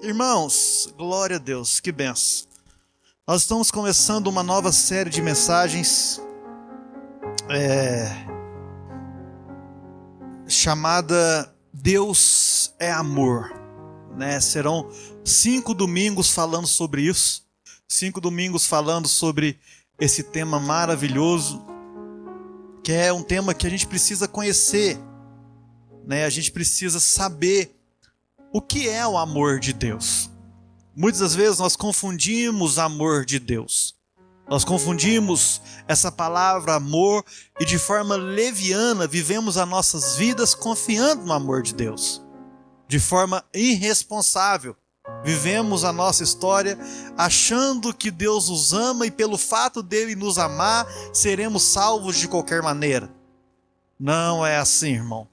Irmãos, glória a Deus, que benção. Nós estamos começando uma nova série de mensagens chamada Deus é Amor, né? Serão 5 domingos falando sobre isso, 5 domingos falando sobre esse tema maravilhoso, que é um tema que a gente precisa conhecer, né? A gente precisa saber o que é o amor de Deus. Muitas das vezes nós confundimos amor de Deus. Nós confundimos essa palavra amor e de forma leviana vivemos as nossas vidas confiando no amor de Deus. De forma irresponsável, vivemos a nossa história achando que Deus nos ama e pelo fato dele nos amar, seremos salvos de qualquer maneira. Não é assim, irmão.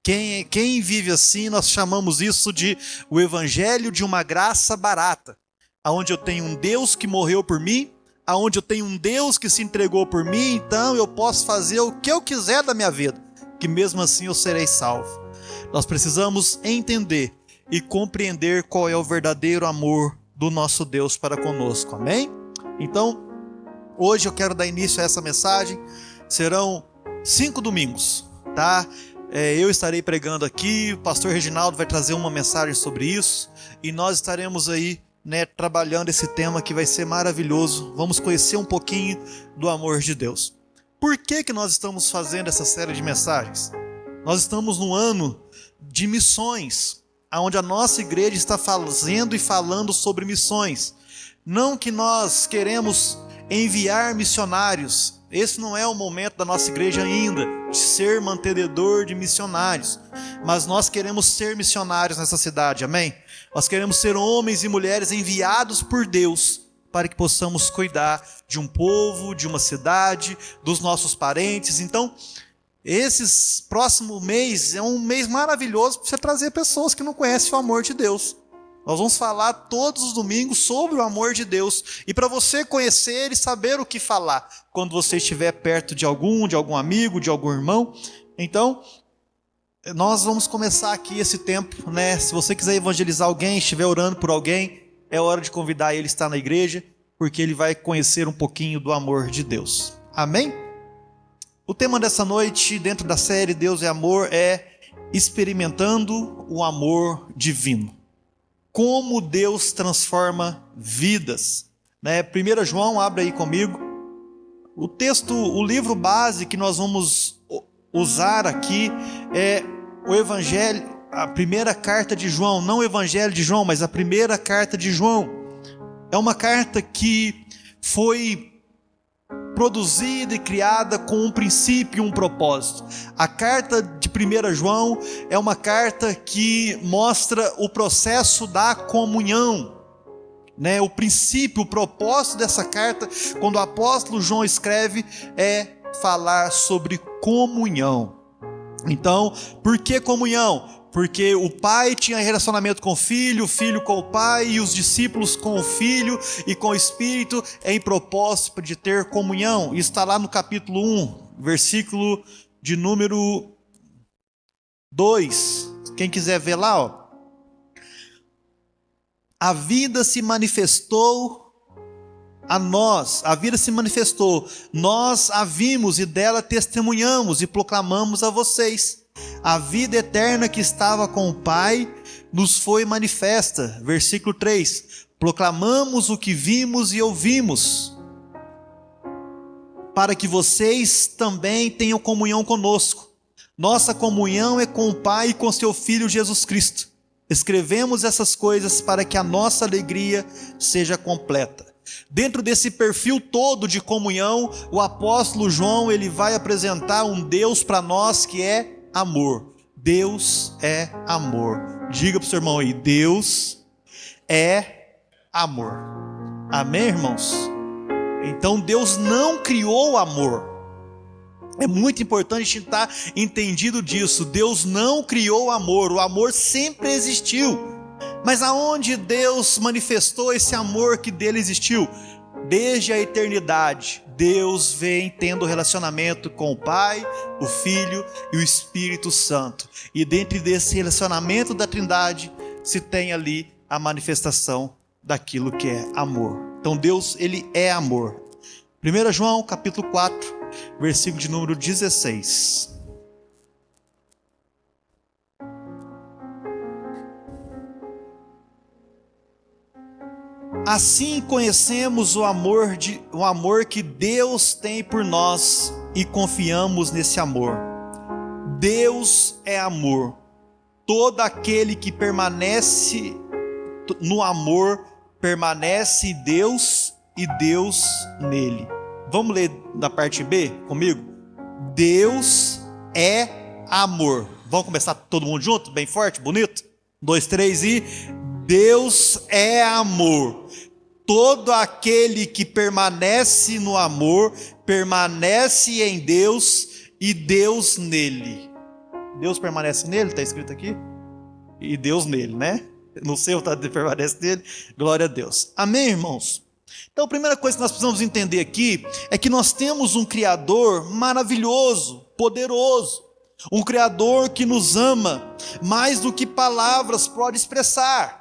Quem vive assim, nós chamamos isso de o evangelho de uma graça barata, aonde eu tenho um Deus que morreu por mim, aonde eu tenho um Deus que se entregou por mim, então eu posso fazer o que eu quiser da minha vida, que mesmo assim eu serei salvo. Nós precisamos entender e compreender qual é o verdadeiro amor do nosso Deus para conosco, amém? Então, hoje eu quero dar início a essa mensagem. Serão 5 domingos, tá? Eu estarei pregando aqui, o pastor Reginaldo vai trazer uma mensagem sobre isso, e nós estaremos aí, né, trabalhando esse tema que vai ser maravilhoso. Vamos conhecer um pouquinho do amor de Deus. Por que nós estamos fazendo essa série de mensagens? Nós estamos no ano de missões, onde a nossa igreja está fazendo e falando sobre missões. Não que nós queremos enviar missionários, esse não é o momento da nossa igreja ainda, de ser mantenedor de missionários, mas nós queremos ser missionários nessa cidade, amém? Nós queremos ser homens e mulheres enviados por Deus, para que possamos cuidar de um povo, de uma cidade, dos nossos parentes. Então, esse próximo mês é um mês maravilhoso para você trazer pessoas que não conhecem o amor de Deus. Nós vamos falar todos os domingos sobre o amor de Deus. E para você conhecer e saber o que falar quando você estiver perto de algum amigo, de algum irmão. Então, nós vamos começar aqui esse tempo, né? Se você quiser evangelizar alguém, estiver orando por alguém, é hora de convidar ele a estar na igreja, porque ele vai conhecer um pouquinho do amor de Deus. Amém? O tema dessa noite, dentro da série Deus é Amor, é experimentando o amor divino. Como Deus transforma vidas, né? 1 João, abre aí comigo. O texto, o livro base que nós vamos usar aqui é o Evangelho, a primeira carta de João, não o Evangelho de João, mas a primeira carta de João. É uma carta que foi produzida e criada com um princípio e um propósito. A carta de 1 João é uma carta que mostra o processo da comunhão, né? O princípio, o propósito dessa carta, quando o apóstolo João escreve, é falar sobre comunhão. Então, por que comunhão? Porque o pai tinha relacionamento com o filho com o pai, e os discípulos com o filho e com o Espírito, em propósito de ter comunhão. Isso está lá no capítulo 1, versículo de número 2. Quem quiser ver lá, ó. A vida se manifestou a nós, nós a vimos e dela testemunhamos e proclamamos a vocês. A vida eterna que estava com o Pai nos foi manifesta. Versículo 3. Proclamamos o que vimos e ouvimos, para que vocês também tenham comunhão conosco. Nossa comunhão é com o Pai e com seu Filho Jesus Cristo. Escrevemos essas coisas para que a nossa alegria seja completa. Dentro desse perfil todo de comunhão, o apóstolo João, ele vai apresentar um Deus para nós que é amor. Deus é amor. Diga para o seu irmão aí, Deus é amor. Amém, irmãos? Então Deus não criou o amor. É muito importante a gente estar entendido disso. Deus não criou o amor sempre existiu. Mas aonde Deus manifestou esse amor que dele existiu? Desde a eternidade, Deus vem tendo relacionamento com o Pai, o Filho e o Espírito Santo. E dentro desse relacionamento da Trindade, se tem ali a manifestação daquilo que é amor. Então Deus, ele é amor. 1 João capítulo 4, versículo de número 16. Assim conhecemos o amor que Deus tem por nós e confiamos nesse amor. Deus é amor. Todo aquele que permanece no amor permanece em Deus e Deus nele. Vamos ler da parte B comigo? Deus é amor. Vamos começar todo mundo junto, bem forte, bonito? 1, 2, 3 e... Deus é amor. Todo aquele que permanece no amor, permanece em Deus e Deus nele. Deus permanece nele, está escrito aqui? E Deus nele, né? No seu permanece nele, glória a Deus. Amém, irmãos? Então a primeira coisa que nós precisamos entender aqui é que nós temos um Criador maravilhoso, poderoso. Um Criador que nos ama mais do que palavras podem expressar.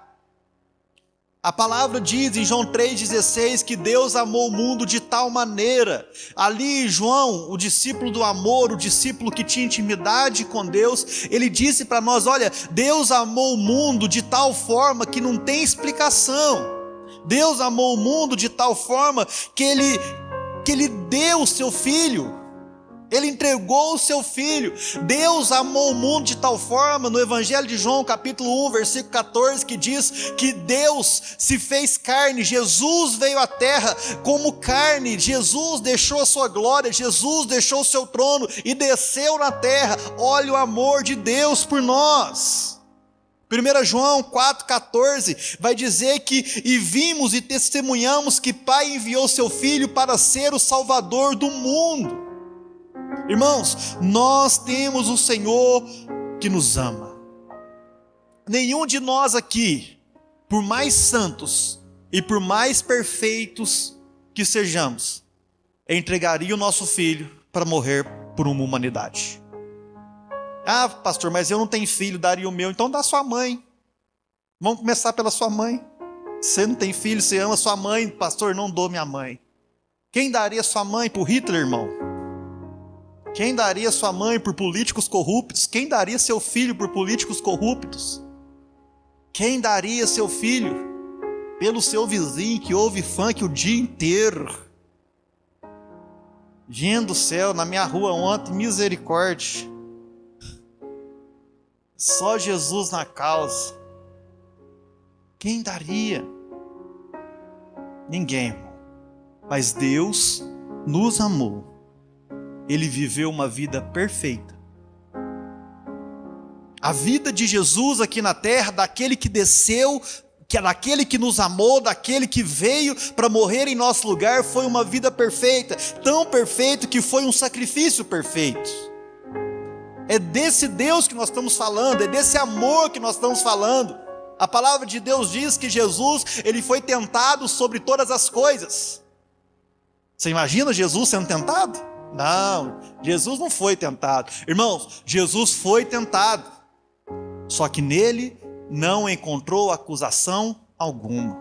A palavra diz em João 3,16 que Deus amou o mundo de tal maneira. Ali João, o discípulo do amor, o discípulo que tinha intimidade com Deus, ele disse para nós, olha, Deus amou o mundo de tal forma que não tem explicação. Deus amou o mundo de tal forma que ele deu o seu filho. Ele entregou o seu filho. Deus amou o mundo de tal forma, no Evangelho de João, capítulo 1, versículo 14, que diz que Deus se fez carne, Jesus veio à terra como carne, Jesus deixou a sua glória, Jesus deixou o seu trono e desceu na terra. Olha o amor de Deus por nós. 1 João 4,14 vai dizer que e vimos e testemunhamos que Pai enviou seu Filho para ser o Salvador do mundo. Irmãos, nós temos um Senhor que nos ama. Nenhum de nós aqui, por mais santos e por mais perfeitos que sejamos, entregaria o nosso filho para morrer por uma humanidade. Ah, pastor, mas eu não tenho filho, daria o meu. Então dá sua mãe. Vamos começar pela sua mãe. Você não tem filho, você ama sua mãe. Pastor, não dou minha mãe. Quem daria sua mãe por Hitler, irmão? Quem daria sua mãe por políticos corruptos? Quem daria seu filho por políticos corruptos? Quem daria seu filho pelo seu vizinho que ouve funk o dia inteiro? Gente do céu, na minha rua ontem, misericórdia. Só Jesus na causa. Quem daria? Ninguém, irmão. Mas Deus nos amou. Ele viveu uma vida perfeita. A vida de Jesus aqui na terra, daquele que desceu, que é daquele que nos amou, daquele que veio para morrer em nosso lugar, foi uma vida perfeita, tão perfeito que foi um sacrifício perfeito. É desse Deus que nós estamos falando, é desse amor que nós estamos falando. A palavra de Deus diz que Jesus, ele foi tentado sobre todas as coisas. Você imagina Jesus sendo tentado? Não, Jesus não foi tentado. Irmãos, Jesus foi tentado, só que nele não encontrou acusação alguma.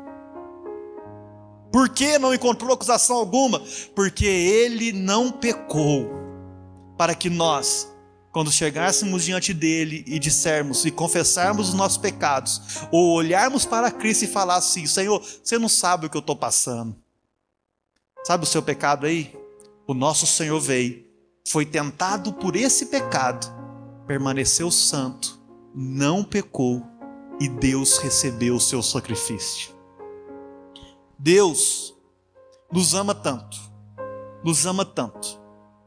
Por que não encontrou acusação alguma? Porque ele não pecou, para que nós, quando chegássemos diante dele e dissermos e confessarmos os nossos pecados, ou olharmos para Cristo e falar assim, Senhor, você não sabe o que eu estou passando. Sabe o seu pecado aí? O nosso Senhor veio, foi tentado por esse pecado, permaneceu santo, não pecou e Deus recebeu o seu sacrifício. Deus nos ama tanto,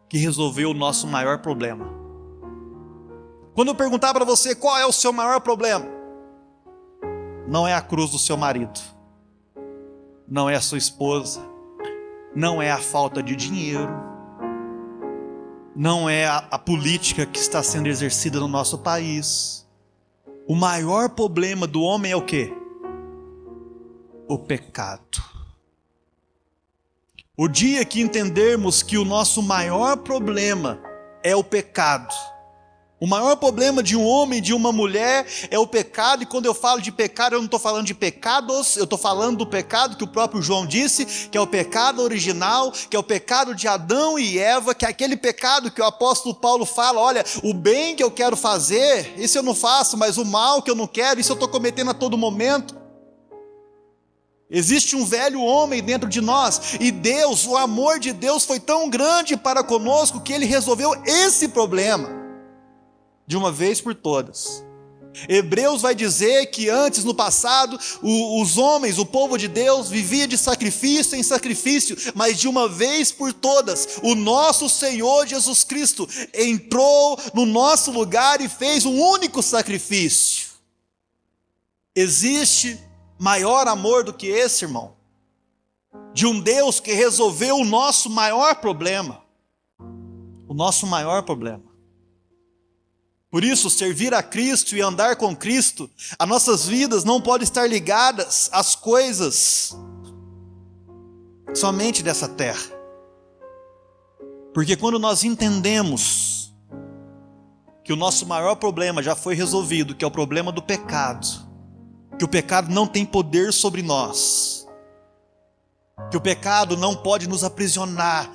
que resolveu o nosso maior problema. Quando eu perguntar para você qual é o seu maior problema, não é a cruz do seu marido, não é a sua esposa, não é a falta de dinheiro, não é a política que está sendo exercida no nosso país. O maior problema do homem é o quê? O pecado. O dia que entendermos que o nosso maior problema é o pecado, O maior problema de um homem e de uma mulher é o pecado, e quando eu falo de pecado, eu não estou falando de pecados, eu estou falando do pecado que o próprio João disse, que é o pecado original, que é o pecado de Adão e Eva, que é aquele pecado que o apóstolo Paulo fala, olha, o bem que eu quero fazer, isso eu não faço, mas o mal que eu não quero, isso eu estou cometendo a todo momento. Existe um velho homem dentro de nós, e Deus, o amor de Deus foi tão grande para conosco, que Ele resolveu esse problema de uma vez por todas. Hebreus vai dizer que antes, no passado, os homens, o povo de Deus, vivia de sacrifício em sacrifício, mas de uma vez por todas, o nosso Senhor Jesus Cristo entrou no nosso lugar e fez um único sacrifício. Existe maior amor do que esse, irmão? De um Deus que resolveu o nosso maior problema. O nosso maior problema. Por isso, servir a Cristo e andar com Cristo, as nossas vidas não podem estar ligadas às coisas somente dessa terra. Porque quando nós entendemos que o nosso maior problema já foi resolvido, que é o problema do pecado, que o pecado não tem poder sobre nós, que o pecado não pode nos aprisionar,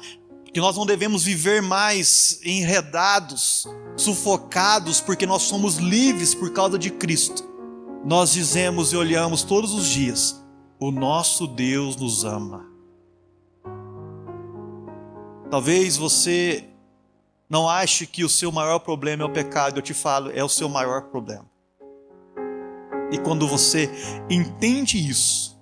que nós não devemos viver mais enredados, sufocados, porque nós somos livres por causa de Cristo. Nós dizemos e olhamos todos os dias, o nosso Deus nos ama. Talvez você não ache que o seu maior problema é o pecado, eu te falo, é o seu maior problema. E quando você entende isso,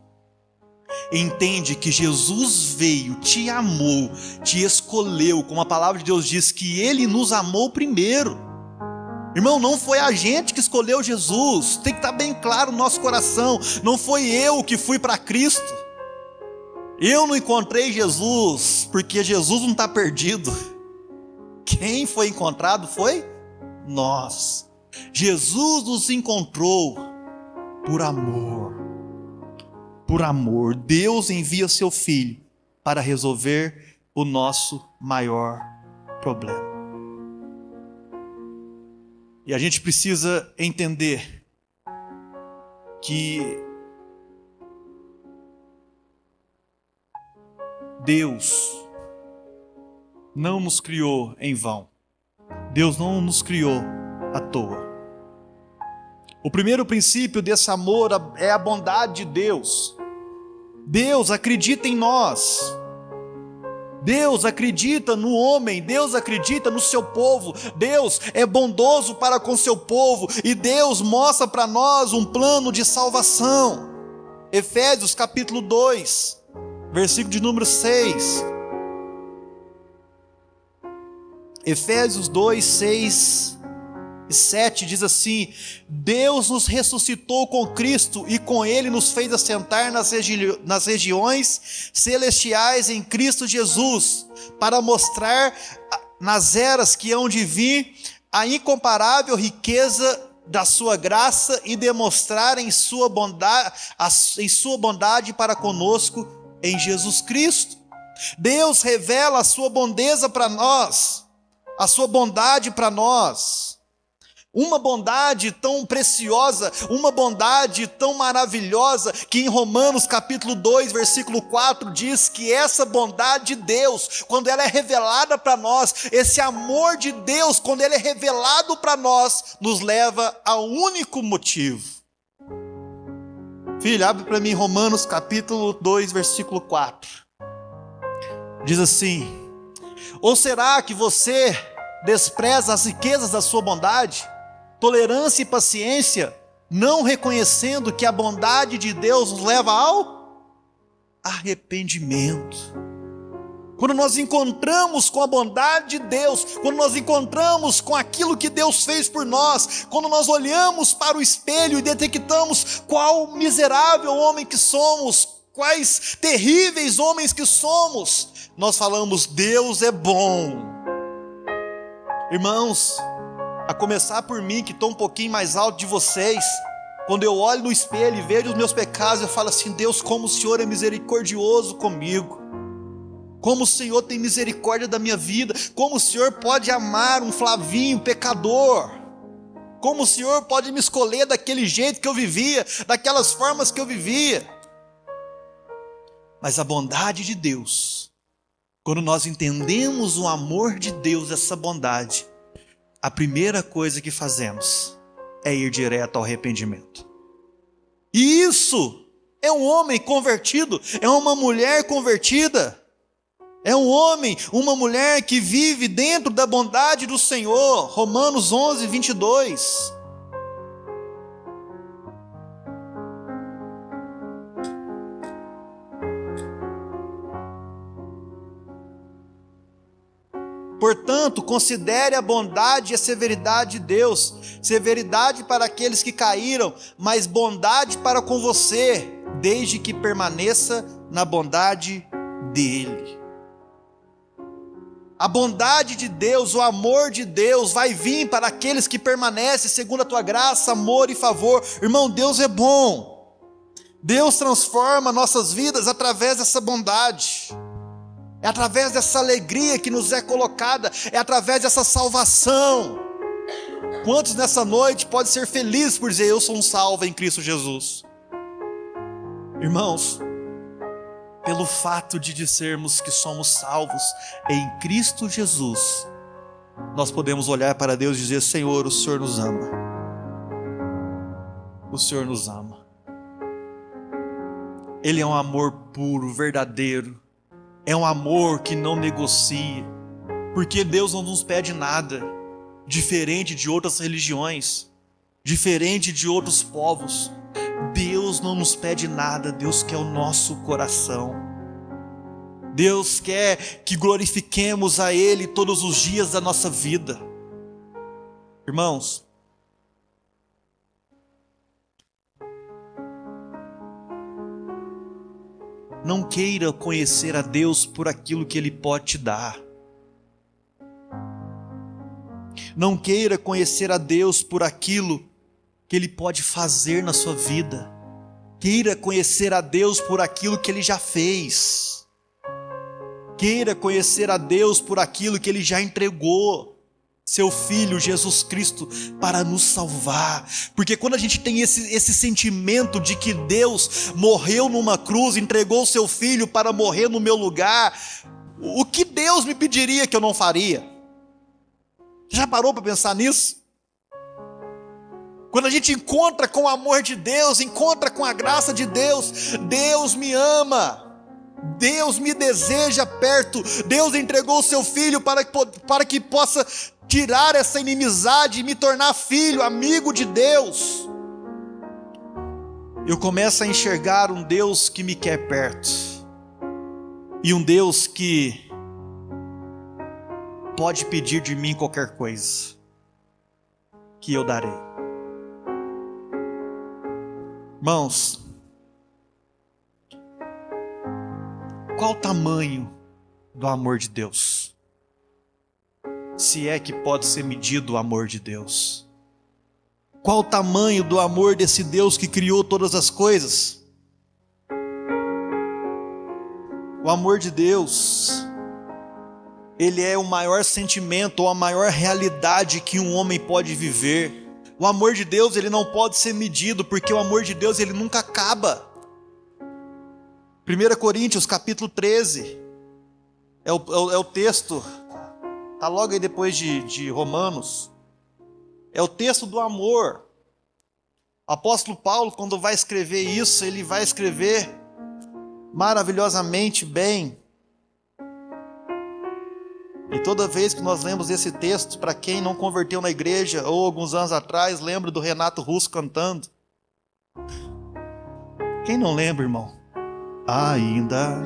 entende que Jesus veio, te amou, te escolheu, como a palavra de Deus diz, que Ele nos amou primeiro. Irmão, não foi a gente que escolheu Jesus, tem que estar bem claro no nosso coração, não foi eu que fui para Cristo, eu não encontrei Jesus, porque Jesus não está perdido, quem foi encontrado foi nós. Jesus nos encontrou por amor. Por amor, Deus envia seu Filho para resolver o nosso maior problema. E a gente precisa entender que Deus não nos criou em vão. Deus não nos criou à toa. O primeiro princípio desse amor é a bondade de Deus. Deus acredita em nós. Deus acredita no homem, Deus acredita no seu povo. Deus é bondoso para com seu povo e Deus mostra para nós um plano de salvação. Efésios capítulo 2, versículo de número 6. Efésios 2, 6 e 7 diz assim: Deus nos ressuscitou com Cristo e com Ele nos fez assentar nas regiões celestiais em Cristo Jesus, para mostrar nas eras que hão de vir a incomparável riqueza da sua graça e demonstrar em sua bondade para conosco em Jesus Cristo. Deus revela a sua bondeza para nós, a sua bondade para nós. Uma bondade tão preciosa, uma bondade tão maravilhosa, que em Romanos capítulo 2, versículo 4, diz que essa bondade de Deus, quando ela é revelada para nós, esse amor de Deus, quando ele é revelado para nós, nos leva a um único motivo. Filho, abre para mim Romanos capítulo 2, versículo 4. Diz assim: ou será que você despreza as riquezas da sua bondade, tolerância e paciência, não reconhecendo que a bondade de Deus nos leva ao arrependimento? Quando nós encontramos com a bondade de Deus, quando nós encontramos com aquilo que Deus fez por nós, quando nós olhamos para o espelho e detectamos qual miserável homem que somos, quais terríveis homens que somos, nós falamos: Deus é bom. Irmãos, a começar por mim, que estou um pouquinho mais alto de vocês, quando eu olho no espelho e vejo os meus pecados, eu falo assim: Deus, como o Senhor é misericordioso comigo, Como o Senhor tem misericórdia da minha vida. Como o Senhor pode amar um Flavinho pecador. Como o Senhor pode me escolher daquele jeito que eu vivia, daquelas formas que eu vivia. Mas a bondade de Deus, quando nós entendemos o amor de Deus, essa bondade, a primeira coisa que fazemos é ir direto ao arrependimento. E isso é um homem convertido, é uma mulher convertida, é um homem, uma mulher que vive dentro da bondade do Senhor. Romanos 11, 22. Portanto, considere a bondade e a severidade de Deus. Severidade para aqueles que caíram, mas bondade para com você, desde que permaneça na bondade dele. A bondade de Deus, o amor de Deus vai vir para aqueles que permanecem segundo a tua graça, amor e favor. Irmão, Deus é bom. Deus transforma nossas vidas através dessa bondade. É através dessa alegria que nos é colocada, é através dessa salvação. Quantos nessa noite podem ser felizes por dizer: eu sou um salvo em Cristo Jesus? Irmãos, pelo fato de dizermos que somos salvos em Cristo Jesus, nós podemos olhar para Deus e dizer: Senhor, o Senhor nos ama. O Senhor nos ama. Ele é um amor puro, verdadeiro. É um amor que não negocia, porque Deus não nos pede nada, diferente de outras religiões, diferente de outros povos. Deus não nos pede nada, Deus quer o nosso coração. Deus quer que glorifiquemos a Ele todos os dias da nossa vida. Irmãos, não queira conhecer a Deus por aquilo que Ele pode te dar. Não queira conhecer a Deus por aquilo que Ele pode fazer na sua vida. Queira conhecer a Deus por aquilo que Ele já fez. Queira conhecer a Deus por aquilo que Ele já entregou. Seu Filho Jesus Cristo para nos salvar. Porque quando a gente tem esse sentimento de que Deus morreu numa cruz, entregou o seu Filho para morrer no meu lugar, o que Deus me pediria que eu não faria? Já parou para pensar nisso? Quando a gente encontra com o amor de Deus, encontra com a graça de Deus, Deus me ama. Deus me deseja perto. Deus entregou o seu Filho para que possa tirar essa inimizade e me tornar filho, amigo de Deus. Eu começo a enxergar um Deus que me quer perto, e um Deus que pode pedir de mim qualquer coisa, que eu darei. Irmãos, qual o tamanho do amor de Deus? Se é que pode ser medido o amor de Deus. Qual o tamanho do amor desse Deus que criou todas as coisas? O amor de Deus, ele é o maior sentimento ou a maior realidade que um homem pode viver. O amor de Deus, ele não pode ser medido, porque o amor de Deus, ele nunca acaba. 1 Coríntios capítulo 13, é o texto, está logo aí depois de Romanos, é o texto do amor. O apóstolo Paulo, quando vai escrever isso, ele vai escrever maravilhosamente bem. E toda vez que nós lemos esse texto, para quem não converteu na igreja, ou alguns anos atrás, lembra do Renato Russo cantando. Quem não lembra, irmão? Ainda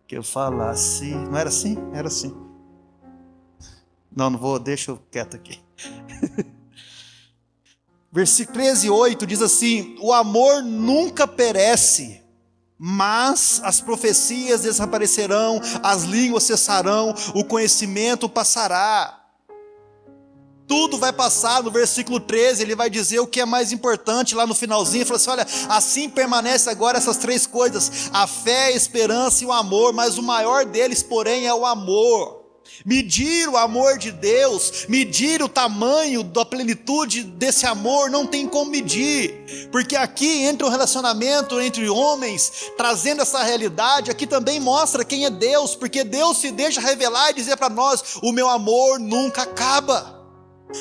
que eu falasse... Não era assim? Era assim. Não vou, deixa eu quieto aqui. Versículo 13:8 diz assim: o amor nunca perece, mas as profecias desaparecerão, as línguas cessarão, o conhecimento passará. Tudo vai passar. No versículo 13, ele vai dizer o que é mais importante lá no finalzinho. Ele fala assim: olha, assim permanece agora essas 3 coisas: a fé, a esperança e o amor, mas o maior deles, porém, é o amor. Medir o amor de Deus, medir o tamanho da plenitude desse amor, não tem como medir, porque aqui entra um relacionamento entre homens, trazendo essa realidade. Aqui também mostra quem é Deus, porque Deus se deixa revelar e dizer para nós: o meu amor nunca acaba,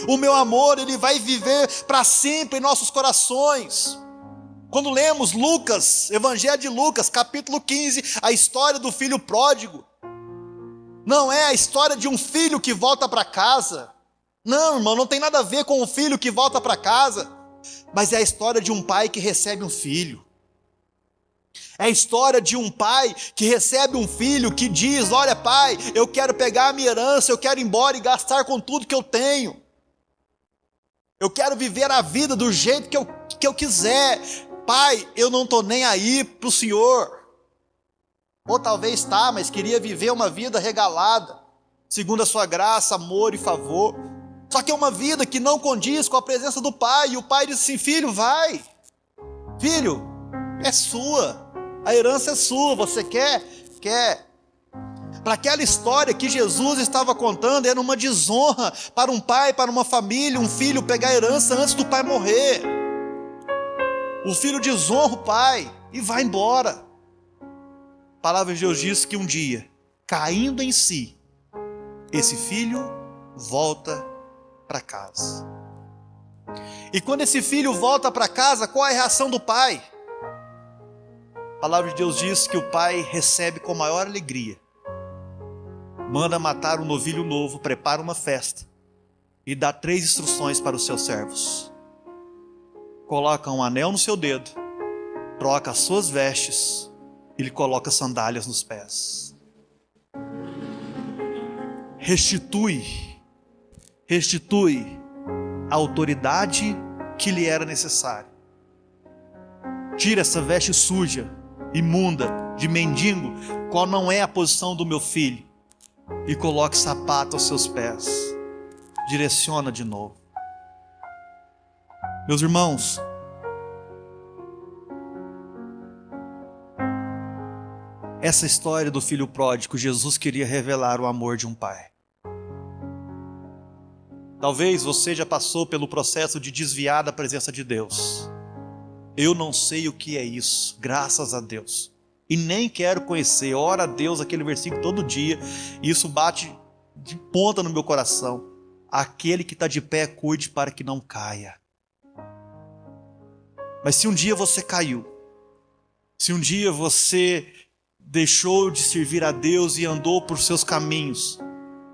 o meu amor, ele vai viver para sempre em nossos corações. Quando lemos Lucas, Evangelho de Lucas, capítulo 15, a história do filho pródigo, não é a história de um filho que volta para casa. Não, irmão, não tem nada a ver com o filho que volta para casa. Mas é a história de um pai que recebe um filho. É a história de um pai que recebe um filho que diz: olha, pai, eu quero pegar a minha herança, eu quero ir embora e gastar com tudo que eu tenho. Eu quero viver a vida do jeito que eu quiser. Pai, eu não estou nem aí para o Senhor. Ou talvez está, mas queria viver uma vida regalada, segundo a sua graça, amor e favor. Só que é uma vida que não condiz com a presença do pai. E o pai diz assim: filho, vai. Filho, é sua. A herança é sua. Você quer? Quer. Para aquela história que Jesus estava contando, era uma desonra para um pai, para uma família, um filho pegar a herança antes do pai morrer. O filho desonra o pai e vai embora. A palavra de Deus diz que um dia, caindo em si, esse filho volta para casa. E quando esse filho volta para casa, qual é a reação do pai? A palavra de Deus diz que o pai recebe com maior alegria. Manda matar um novilho novo, prepara uma festa e dá 3 instruções para os seus servos. Coloca um anel no seu dedo, troca as suas vestes, ele coloca sandálias nos pés. Restitui a autoridade que lhe era necessária. Tira essa veste suja, imunda, de mendigo, qual não é a posição do meu filho, e coloque sapato aos seus pés. Direciona de novo. Meus irmãos, essa história do filho pródigo, Jesus queria revelar o amor de um pai. Talvez você já passou pelo processo de desviar da presença de Deus. Eu não sei o que é isso, graças a Deus. E nem quero conhecer. Ora a Deus aquele versículo todo dia, e isso bate de ponta no meu coração. Aquele que está de pé, cuide para que não caia. Mas se um dia você caiu, se um dia você deixou de servir a Deus e andou por seus caminhos,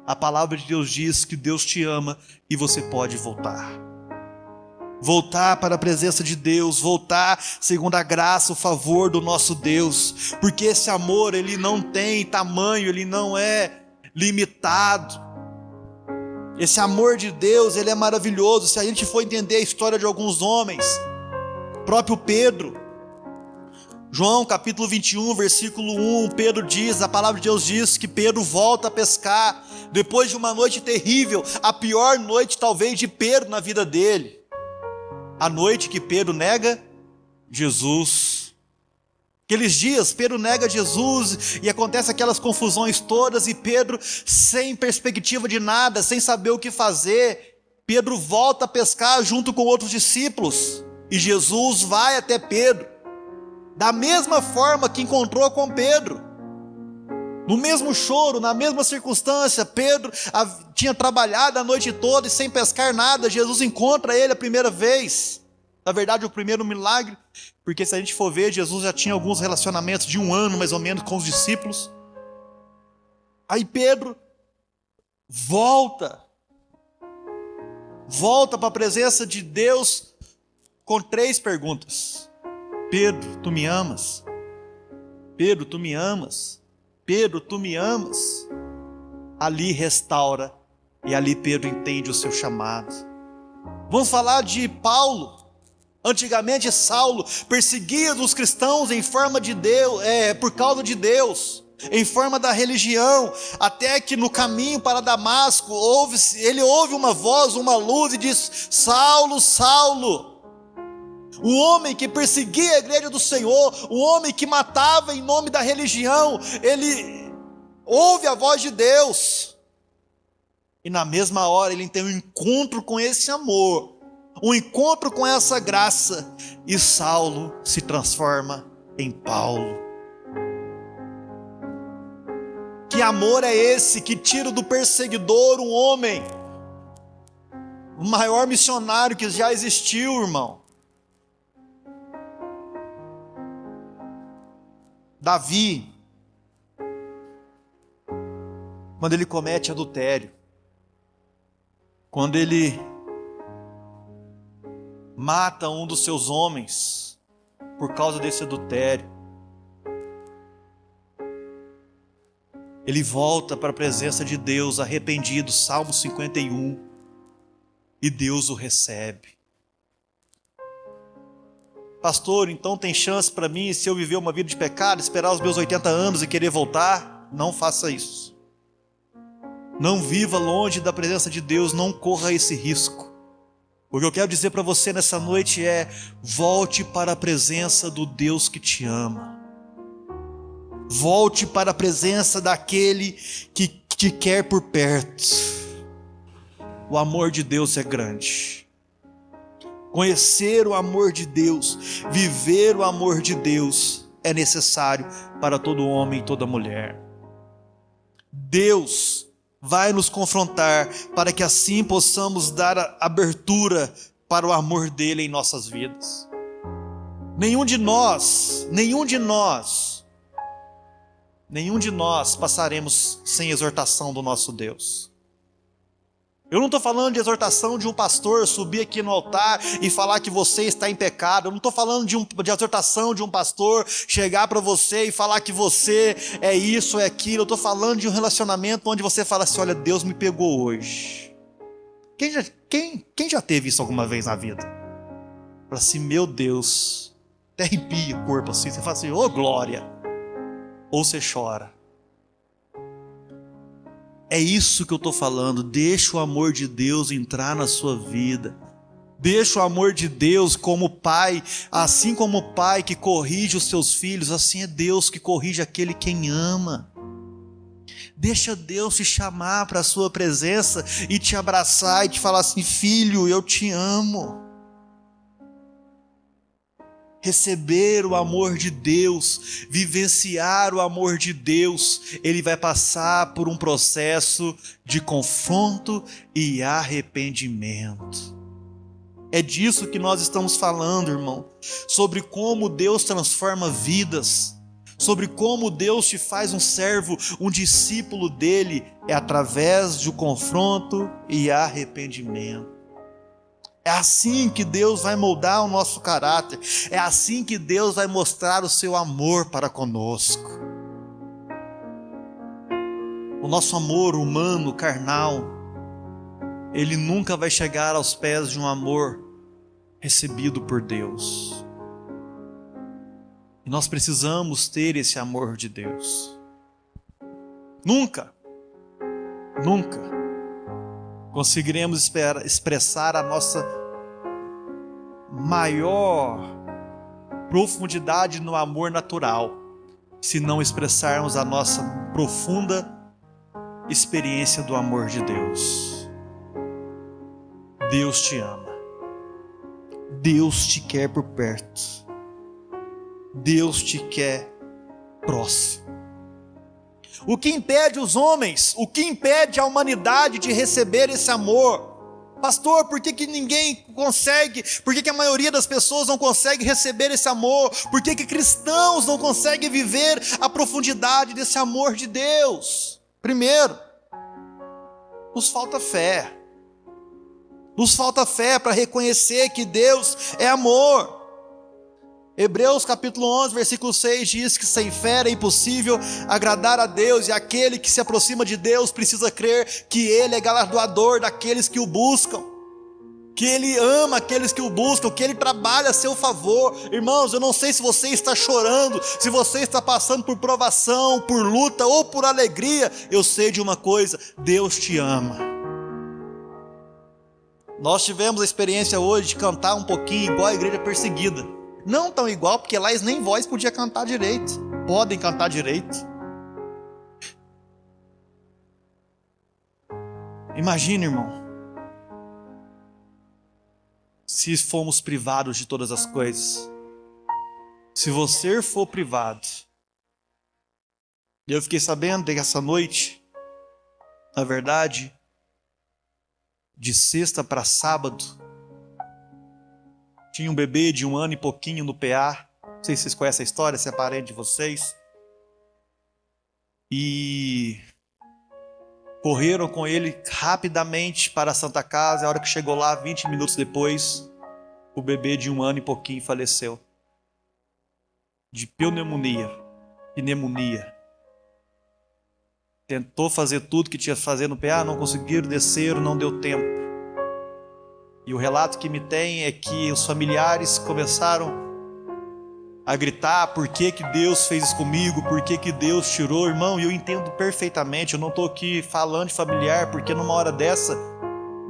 a palavra de Deus diz que Deus te ama e você pode voltar. Voltar para a presença de Deus, voltar segundo a graça, o favor do nosso Deus, porque esse amor, ele não tem tamanho, ele não é limitado. Esse amor de Deus, ele é maravilhoso. Se a gente for entender a história de alguns homens, próprio Pedro, João capítulo 21, versículo 1, Pedro diz, a palavra de Deus diz que Pedro volta a pescar, depois de uma noite terrível, a pior noite talvez de Pedro na vida dele, a noite que Pedro nega Jesus. Aqueles dias Pedro nega Jesus e acontece aquelas confusões todas, e Pedro, sem perspectiva de nada, sem saber o que fazer, Pedro volta a pescar junto com outros discípulos, e Jesus vai até Pedro, da mesma forma que encontrou com Pedro, no mesmo choro, na mesma circunstância. Pedro tinha trabalhado a noite toda e sem pescar nada. Jesus encontra ele a primeira vez, na verdade o primeiro milagre, porque se a gente for ver, Jesus já tinha alguns relacionamentos de 1 ano mais ou menos com os discípulos. Aí Pedro volta para a presença de Deus com 3 perguntas. Pedro, tu me amas? Pedro, tu me amas? Pedro, tu me amas? Ali restaura, e ali Pedro entende o seu chamado. Vamos falar de Paulo. Antigamente Saulo perseguia os cristãos em forma de Deus, por causa de Deus. em forma da religião, até que no caminho para Damasco, ele ouve uma voz, uma luz e diz: Saulo, Saulo. O homem que perseguia a igreja do Senhor, o homem que matava em nome da religião, ele ouve a voz de Deus. E na mesma hora ele tem um encontro com esse amor, um encontro com essa graça, e Saulo se transforma em Paulo. Que amor é esse que tira do perseguidor um homem, o maior missionário que já existiu, irmão? Davi, quando ele comete adultério, quando ele mata um dos seus homens por causa desse adultério, ele volta para a presença de Deus arrependido, Salmo 51, e Deus o recebe. Pastor, então tem chance para mim, se eu viver uma vida de pecado, esperar os meus 80 anos e querer voltar? Não faça isso. Não viva longe da presença de Deus, não corra esse risco. O que eu quero dizer para você nessa noite é: volte para a presença do Deus que te ama. Volte para a presença daquele que te quer por perto. O amor de Deus é grande. Conhecer o amor de Deus, viver o amor de Deus é necessário para todo homem e toda mulher. Deus vai nos confrontar para que assim possamos dar abertura para o amor dele em nossas vidas. Nenhum de nós passaremos sem exortação do nosso Deus. Eu não estou falando de exortação de um pastor subir aqui no altar e falar que você está em pecado. Eu não estou falando de exortação de um pastor chegar para você e falar que você é isso, é aquilo. Eu estou falando de um relacionamento onde você fala assim: olha, Deus me pegou hoje. Quem já teve isso alguma vez na vida? Fala assim: meu Deus, até arrepia o corpo assim. Você fala assim: ô glória. Ou você chora. É isso que eu estou falando. Deixa o amor de Deus entrar na sua vida. Deixa o amor de Deus como pai. Assim como o pai que corrige os seus filhos, assim é Deus que corrige aquele quem ama. Deixa Deus te chamar para a sua presença e te abraçar e te falar assim: filho, eu te amo. Receber o amor de Deus, vivenciar o amor de Deus, ele vai passar por um processo de confronto e arrependimento. É disso que nós estamos falando, irmão, sobre como Deus transforma vidas, sobre como Deus te faz um servo, um discípulo dele, é através do confronto e arrependimento. É assim que Deus vai moldar o nosso caráter. É assim que Deus vai mostrar o seu amor para conosco. O nosso amor humano, carnal, ele nunca vai chegar aos pés de um amor recebido por Deus. E nós precisamos ter esse amor de Deus. Nunca conseguiremos expressar a nossa maior profundidade no amor natural, se não expressarmos a nossa profunda experiência do amor de Deus. Deus te ama. Deus te quer por perto. Deus te quer próximo. O que impede os homens, o que impede a humanidade de receber esse amor? Pastor, por que ninguém consegue? Por que a maioria das pessoas não consegue receber esse amor? Por que cristãos não conseguem viver a profundidade desse amor de Deus? Primeiro, nos falta fé. Nos falta fé para reconhecer que Deus é amor. Hebreus capítulo 11, versículo 6 diz que sem fé é impossível agradar a Deus, e aquele que se aproxima de Deus precisa crer que Ele é galardoador daqueles que o buscam. que Ele ama aqueles que o buscam, que Ele trabalha a seu favor. Irmãos, eu não sei se você está chorando, se você está passando por provação, por luta ou por alegria. Eu sei de uma coisa: Deus te ama. Nós tivemos a experiência hoje de cantar um pouquinho igual a igreja perseguida. Não tão igual, porque lá eles nem voz podiam cantar direito. Podem cantar direito. Imagina, irmão, se fomos privados de todas as coisas. Se você for privado. Eu fiquei sabendo que essa noite, na verdade, de sexta para sábado, tinha um bebê de 1 ano e pouquinho no PA. Não sei se vocês conhecem a história, se é parente de vocês. E correram com ele rapidamente para a Santa Casa. A hora que chegou lá, 20 minutos depois, o bebê de 1 ano e pouquinho faleceu. De pneumonia. Tentou fazer tudo que tinha que fazer no PA, não conseguiram, desceram, não deu tempo. E o relato que me tem é que os familiares começaram a gritar: por que Deus fez isso comigo, por que Deus tirou, irmão. E eu entendo perfeitamente, eu não estou aqui falando de familiar, porque numa hora dessa,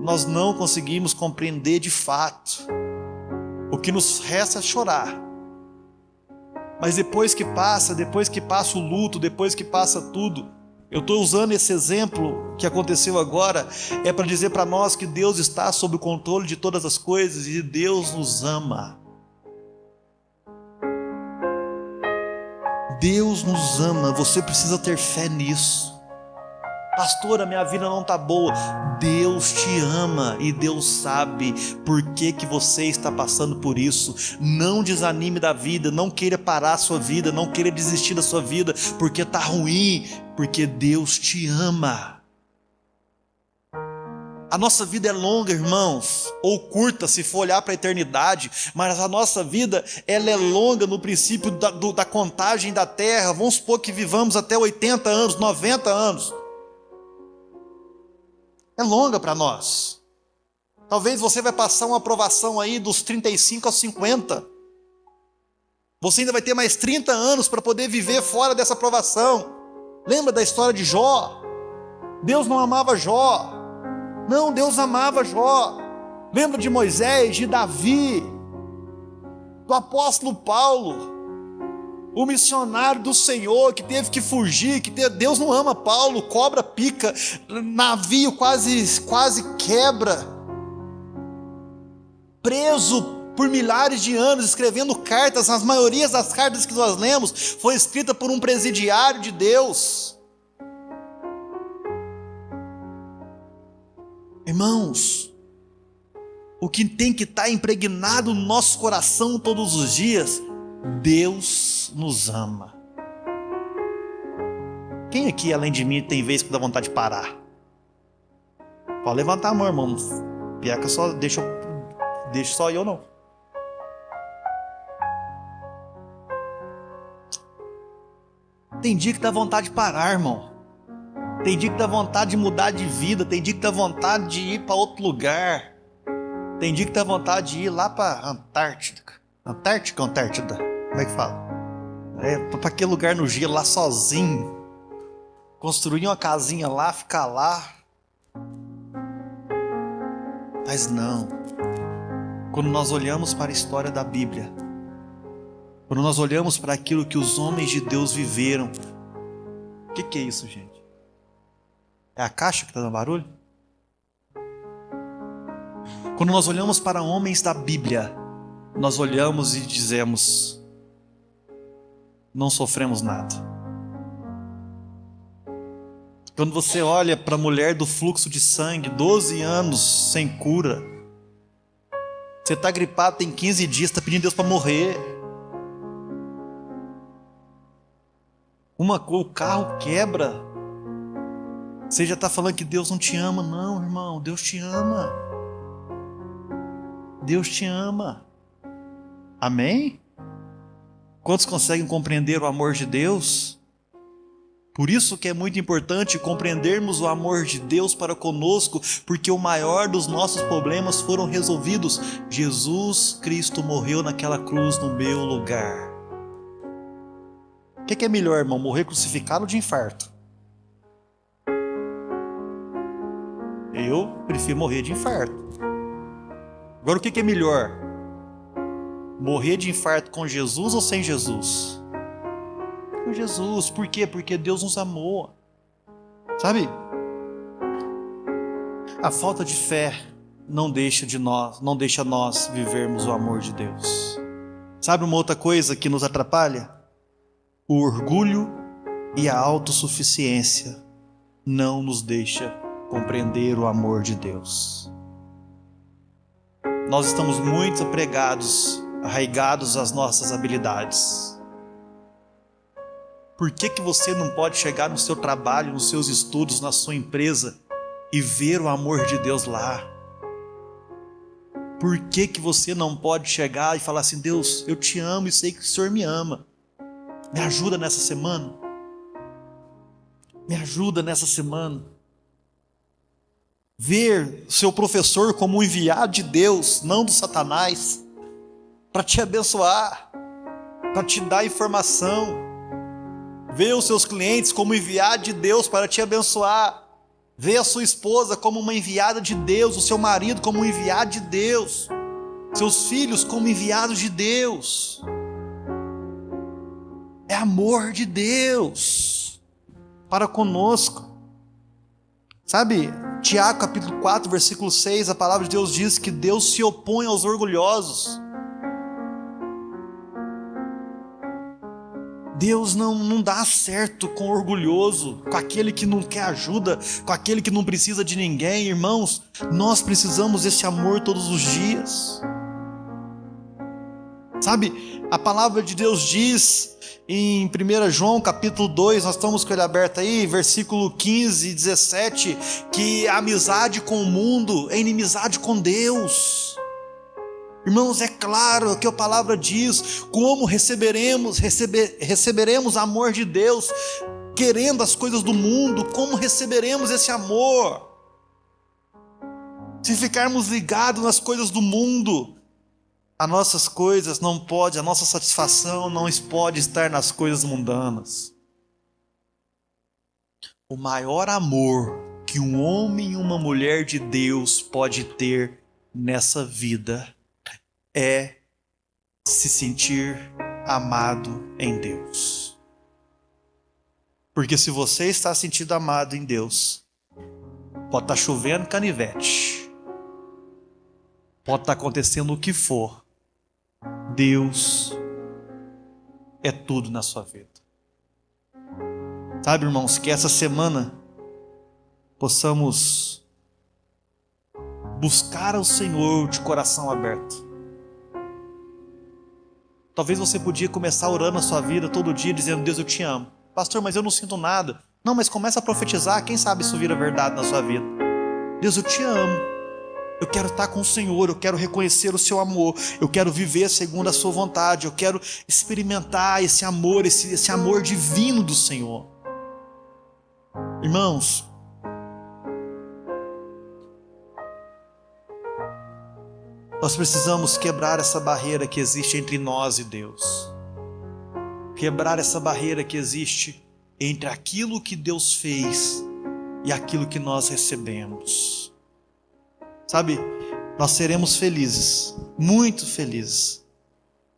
nós não conseguimos compreender de fato. O que nos resta é chorar. Mas depois que passa o luto, depois que passa tudo, eu estou usando esse exemplo que aconteceu agora, é para dizer para nós que Deus está sob o controle de todas as coisas e Deus nos ama. Deus nos ama, você precisa ter fé nisso. Pastor, a minha vida não está boa. Deus te ama e Deus sabe por que você está passando por isso. Não desanime da vida, não queira parar a sua vida, não queira desistir da sua vida porque está ruim, porque Deus te ama. A nossa vida é longa, irmãos, ou curta se for olhar para a eternidade, mas a nossa vida ela é longa no princípio da contagem da terra. Vamos supor que vivamos até 80 anos, 90 anos. É longa para nós. Talvez você vai passar uma aprovação aí dos 35 aos 50. Você ainda vai ter mais 30 anos para poder viver fora dessa aprovação. Lembra da história de Jó? Deus não amava Jó. Não, Deus amava Jó. Lembra de Moisés, de Davi, do apóstolo Paulo, o missionário do Senhor que teve que fugir, Deus não ama Paulo, cobra pica, navio quase quebra, preso por milhares de anos, escrevendo cartas. As maiorias das cartas que nós lemos foi escrita por um presidiário de Deus. Irmãos, o que tem que estar impregnado no nosso coração todos os dias: Deus nos ama. Quem aqui, além de mim, tem vez que dá vontade de parar? Pode levantar a mão, irmão. Pior que eu só deixo só eu não. Tem dia que dá vontade de parar, irmão. Tem dia que dá vontade de mudar de vida. Tem dia que dá vontade de ir para outro lugar. Tem dia que dá vontade de ir lá para Antártida. Antártida? Como é que fala? Para aquele lugar no gelo, lá sozinho. Construir uma casinha lá, ficar lá. Mas não. Quando nós olhamos para a história da Bíblia, quando nós olhamos para aquilo que os homens de Deus viveram, o que é isso, gente? É a caixa que está dando barulho? Quando nós olhamos para homens da Bíblia, nós olhamos e dizemos: não sofremos nada. Quando você olha para a mulher do fluxo de sangue, 12 anos sem cura, você está gripado, tem 15 dias, está pedindo a Deus para morrer. O carro quebra. Você já está falando que Deus não te ama? Não, irmão, Deus te ama. Deus te ama. Amém? Quantos conseguem compreender o amor de Deus? Por isso que é muito importante compreendermos o amor de Deus para conosco, porque o maior dos nossos problemas foram resolvidos. Jesus Cristo morreu naquela cruz no meu lugar. O que é melhor, irmão? Morrer crucificado ou de infarto? Eu prefiro morrer de infarto. Agora o que é melhor? Morrer de infarto com Jesus ou sem Jesus? Com Jesus. Por quê? Porque Deus nos amou. Sabe? A falta de fé não deixa nós vivermos o amor de Deus. Sabe uma outra coisa que nos atrapalha? O orgulho e a autossuficiência não nos deixa compreender o amor de Deus. Nós estamos muito arraigados às nossas habilidades. Por que você não pode chegar no seu trabalho, nos seus estudos, na sua empresa e ver o amor de Deus lá? Por que você não pode chegar e falar assim: Deus, eu te amo e sei que o Senhor me ama. Me ajuda nessa semana. Me ajuda nessa semana. Ver seu professor como um enviado de Deus, não do Satanás, para te abençoar, para te dar informação. Ver os seus clientes como enviado de Deus para te abençoar. Ver a sua esposa como uma enviada de Deus, o seu marido como um enviado de Deus, seus filhos como enviados de Deus. É amor de Deus para conosco. Sabe, Tiago capítulo 4, versículo 6, a palavra de Deus diz que Deus se opõe aos orgulhosos. Deus não dá certo com o orgulhoso, com aquele que não quer ajuda, com aquele que não precisa de ninguém. Irmãos, nós precisamos desse amor todos os dias. Sabe, a palavra de Deus diz em 1 João capítulo 2, nós estamos com ele aberto aí, versículo 15 e 17, que a amizade com o mundo é inimizade com Deus. Irmãos, é claro que a palavra diz: como receberemos amor de Deus, querendo as coisas do mundo? Como receberemos esse amor? Se ficarmos ligados nas coisas do mundo, a nossa satisfação não pode estar nas coisas mundanas. O maior amor que um homem e uma mulher de Deus pode ter nessa vida é se sentir amado em Deus. Porque se você está sentindo amado em Deus, pode estar chovendo canivete, pode estar acontecendo o que for, Deus é tudo na sua vida. Sabe, irmãos, que essa semana possamos buscar ao Senhor de coração aberto. Talvez você podia começar orando a sua vida todo dia, dizendo: Deus, eu te amo. Pastor, mas eu não sinto nada. Não, mas começa a profetizar, quem sabe isso vira verdade na sua vida. Deus, eu te amo. Eu quero estar com o Senhor, eu quero reconhecer o seu amor, eu quero viver segundo a sua vontade, eu quero experimentar esse amor, esse amor divino do Senhor. Irmãos, nós precisamos quebrar essa barreira que existe entre nós e Deus. Quebrar essa barreira que existe entre aquilo que Deus fez e aquilo que nós recebemos. Sabe, nós seremos felizes, muito felizes,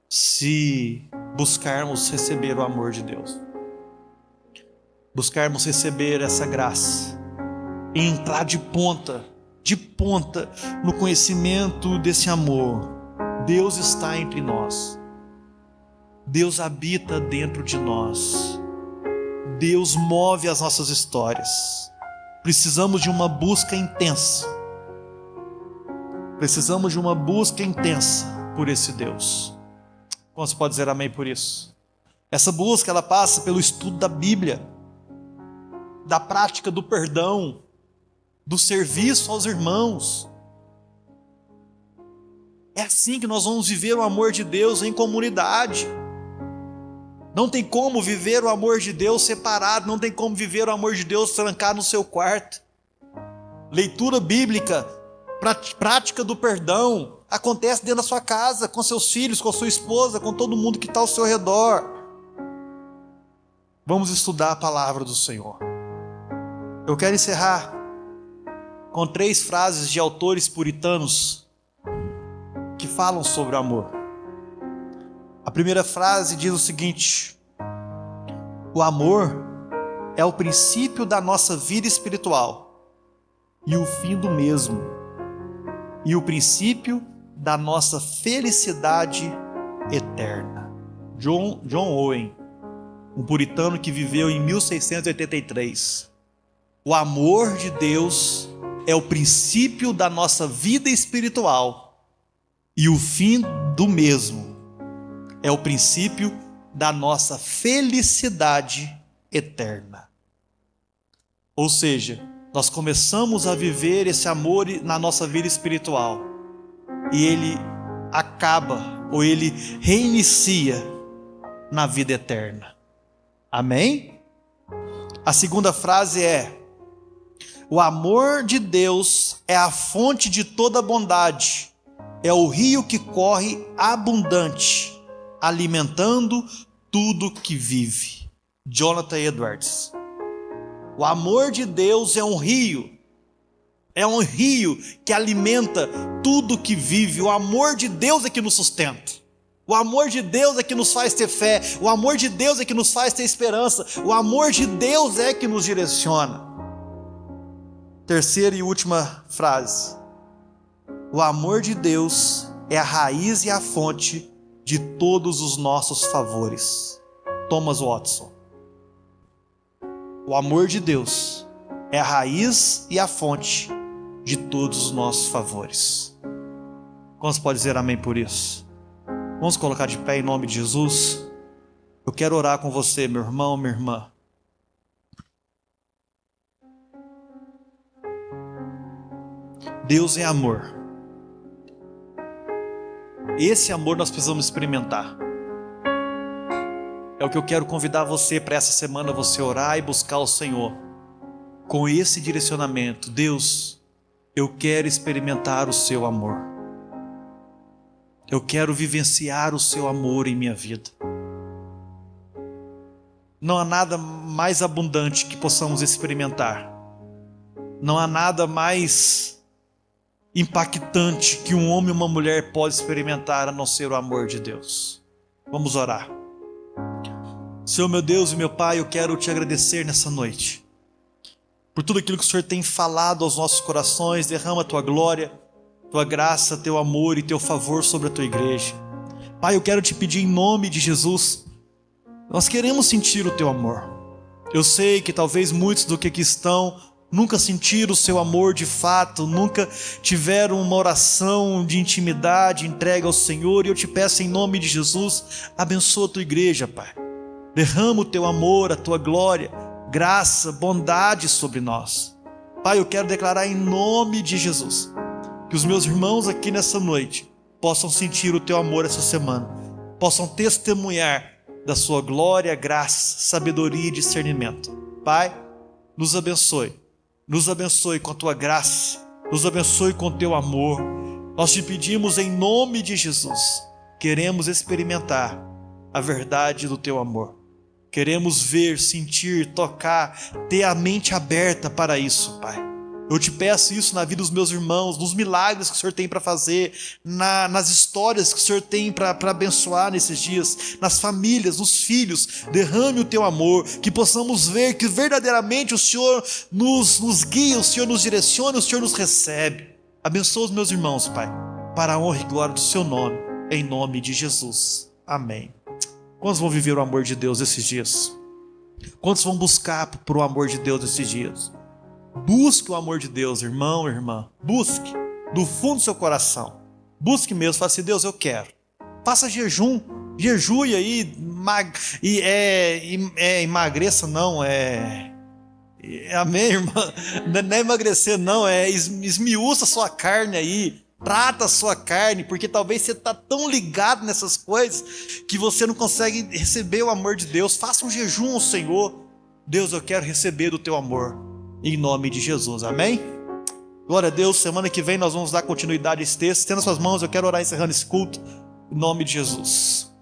se buscarmos receber o amor de Deus. Buscarmos receber essa graça e entrar de ponta no conhecimento desse amor. Deus está entre nós. Deus habita dentro de nós. Deus move as nossas histórias. Precisamos de uma busca intensa. Precisamos de uma busca intensa por esse Deus. Como você pode dizer amém por isso? Essa busca, ela passa pelo estudo da Bíblia, da prática do perdão, do serviço aos irmãos. É assim que nós vamos viver o amor de Deus em comunidade. Não tem como viver o amor de Deus separado, não tem como viver o amor de Deus trancado no seu quarto. Leitura bíblica, prática do perdão, acontece dentro da sua casa, com seus filhos, com a sua esposa, com todo mundo que está ao seu redor. Vamos estudar a palavra do Senhor. Eu quero encerrar com 3 frases de autores puritanos que falam sobre o amor. A primeira frase diz o seguinte: o amor é o princípio da nossa vida espiritual e o fim do mesmo, e o princípio da nossa felicidade eterna. John Owen, um puritano que viveu em 1683. O amor de Deus é o princípio da nossa vida espiritual e o fim do mesmo é o princípio da nossa felicidade eterna. Ou seja, nós começamos a viver esse amor na nossa vida espiritual e ele acaba, ou ele reinicia na vida eterna. Amém? A segunda frase é: o amor de Deus é a fonte de toda bondade, é o rio que corre abundante, alimentando tudo que vive. Jonathan Edwards. O amor de Deus é um rio que alimenta tudo que vive. O amor de Deus é que nos sustenta. O amor de Deus é que nos faz ter fé. O amor de Deus é que nos faz ter esperança. O amor de Deus é que nos direciona. Terceira e última frase: o amor de Deus é a raiz e a fonte de todos os nossos favores. Thomas Watson. O amor de Deus é a raiz e a fonte de todos os nossos favores. Quantos podem dizer amém por isso? Vamos colocar de pé em nome de Jesus. Eu quero orar com você, meu irmão, minha irmã. Deus é amor. Esse amor nós precisamos experimentar. É o que eu quero convidar você para essa semana, você orar e buscar o Senhor com esse direcionamento. Deus, eu quero experimentar o seu amor. Eu quero vivenciar o seu amor em minha vida. Não há nada mais abundante que possamos experimentar. Não há nada mais impactante que um homem e uma mulher pode experimentar a não ser o amor de Deus. Vamos orar. Senhor, meu Deus e meu Pai, eu quero te agradecer nessa noite por tudo aquilo que o Senhor tem falado aos nossos corações. Derrama a tua glória, tua graça, teu amor e teu favor sobre a tua igreja. Pai, eu quero te pedir em nome de Jesus, nós queremos sentir o teu amor. Eu sei que talvez muitos do que aqui estão nunca sentiram o seu amor de fato, nunca tiveram uma oração de intimidade, entrega ao Senhor, e eu te peço em nome de Jesus, abençoa a tua igreja, Pai. Derrama o teu amor, a tua glória, graça, bondade sobre nós. Pai, eu quero declarar em nome de Jesus que os meus irmãos aqui nessa noite possam sentir o teu amor essa semana, possam testemunhar da sua glória, graça, sabedoria e discernimento. Pai, nos abençoe com a tua graça, nos abençoe com o teu amor. Nós te pedimos em nome de Jesus, queremos experimentar a verdade do teu amor. Queremos ver, sentir, tocar, ter a mente aberta para isso, Pai. Eu te peço isso na vida dos meus irmãos, nos milagres que o Senhor tem para fazer, nas histórias que o Senhor tem para abençoar nesses dias, nas famílias, nos filhos. Derrame o teu amor, que possamos ver que verdadeiramente o Senhor nos guia, o Senhor nos direciona, o Senhor nos recebe. Abençoa os meus irmãos, Pai, para a honra e glória do seu nome, em nome de Jesus. Amém. Quantos vão viver o amor de Deus esses dias? Quantos vão buscar por o amor de Deus esses dias? Busque o amor de Deus, irmão, irmã. Busque do fundo do seu coração. Busque mesmo. Fale assim: Deus, eu quero. Faça jejum. Jejue aí. Emagreça não. Amém, irmã? Não é emagrecer não. Esmiuça a sua carne aí. Trata a sua carne, porque talvez você está tão ligado nessas coisas que você não consegue receber o amor de Deus. Faça um jejum ao Senhor. Deus, eu quero receber do teu amor, em nome de Jesus, amém? Glória a Deus. Semana que vem nós vamos dar continuidade a esse texto. Estenda suas mãos, eu quero orar encerrando esse culto, em nome de Jesus.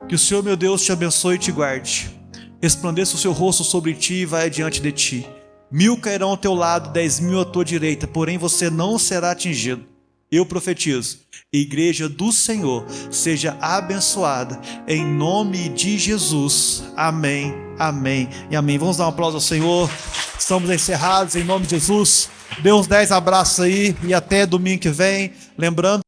Que o Senhor, meu Deus, te abençoe e te guarde. Resplandeça o seu rosto sobre ti e vai adiante de ti. 1000 cairão ao teu lado, 10.000 à tua direita, porém você não será atingido. Eu profetizo, igreja do Senhor seja abençoada, em nome de Jesus, amém, amém e amém. Vamos dar um aplauso ao Senhor. Estamos encerrados em nome de Jesus. Dê uns 10 abraços aí e até domingo que vem, lembrando